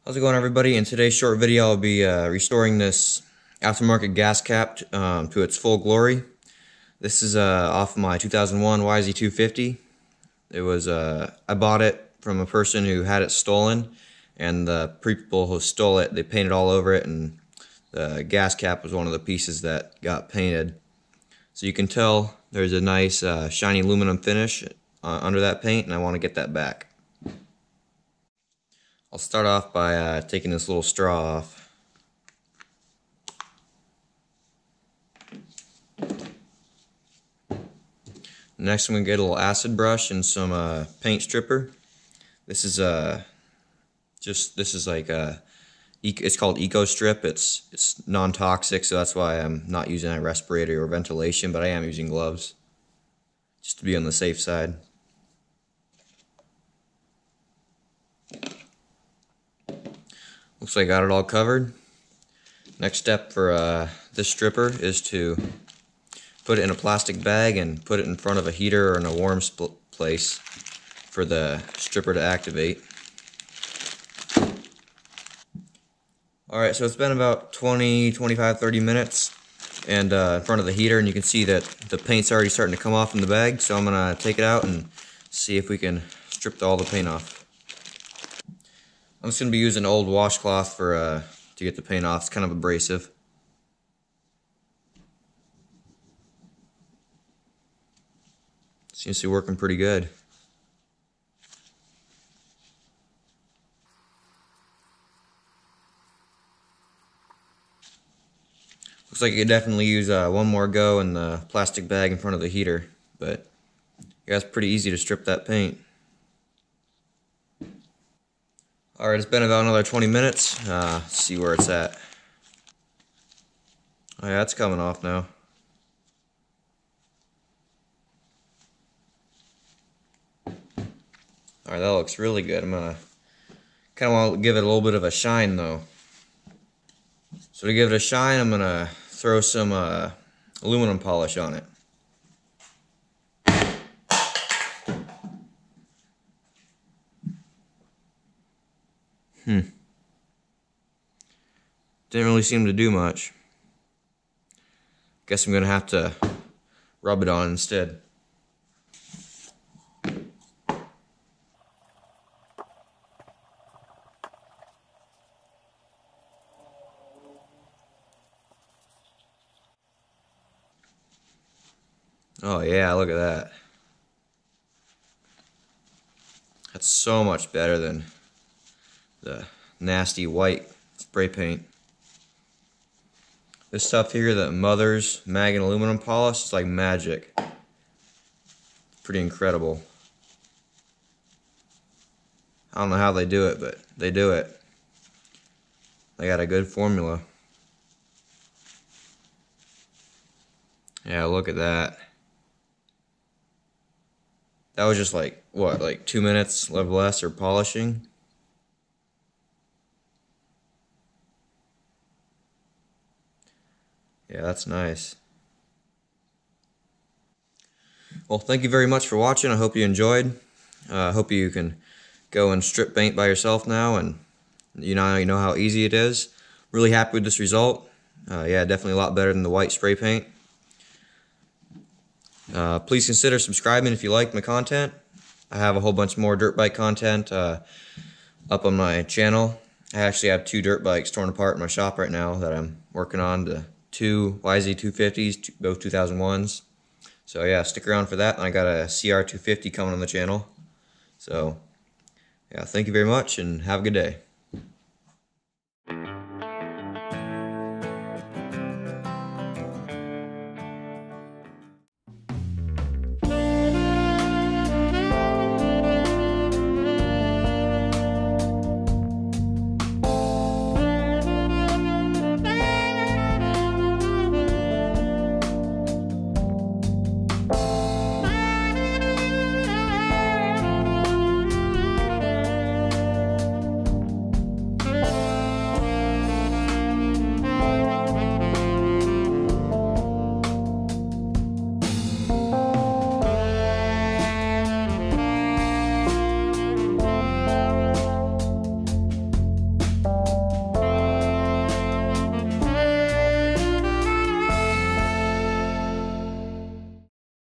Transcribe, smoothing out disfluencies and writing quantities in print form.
How's it going, everybody? In today's short video, I'll be restoring this aftermarket gas cap to its full glory. This is off my 2001 YZ250. It was I bought it from a person who had it stolen, and the people who stole it, they painted all over it, and the gas cap was one of the pieces that got painted. So you can tell there's a nice shiny aluminum finish under that paint, and I want to get that back. I'll start off by taking this little straw off. Next, I'm going to get a little acid brush and some paint stripper. This is it's called Eco Strip. It's non-toxic, so that's why I'm not using a respirator or ventilation, but I am using gloves just to be on the safe side. Looks like I got it all covered. Next step for this stripper is to put it in a plastic bag and put it in front of a heater or in a warm place for the stripper to activate. Alright, so it's been about 25-30 minutes and in front of the heater, and you can see that the paint's already starting to come off in the bag, so I'm going to take it out and see if we can strip all the paint off. I'm just going to be using an old washcloth to get the paint off. It's kind of abrasive. Seems to be working pretty good. Looks like you could definitely use one more go in the plastic bag in front of the heater, but yeah, it's pretty easy to strip that paint. Alright, it's been about another 20 minutes. See where it's at. Oh yeah, it's coming off now. Alright, that looks really good. I'm gonna kind of want to give it a little bit of a shine though. So to give it a shine, I'm gonna throw some aluminum polish on it. Didn't really seem to do much. Guess I'm gonna have to rub it on instead. Oh yeah, look at that. That's so much better than the nasty white spray paint. This stuff here, the Mother's mag and aluminum polish, is like magic. Pretty incredible. I don't know how they do it, but they do it. They got a good formula. Yeah, look at that. That was just like, what, like 2 minutes less or polishing? Yeah, that's nice. Well, thank you very much for watching. I hope you enjoyed. I hope you can go and strip paint by yourself now, and you know how easy it is. Really happy with this result. Yeah, definitely a lot better than the white spray paint. Please consider subscribing if you like my content. I have a whole bunch more dirt bike content up on my channel. I actually have 2 dirt bikes torn apart in my shop right now that I'm working on, the 2 YZ250s, both 2001s. So yeah, stick around for that. And I got a CR250 coming on the channel. So yeah, thank you very much and have a good day.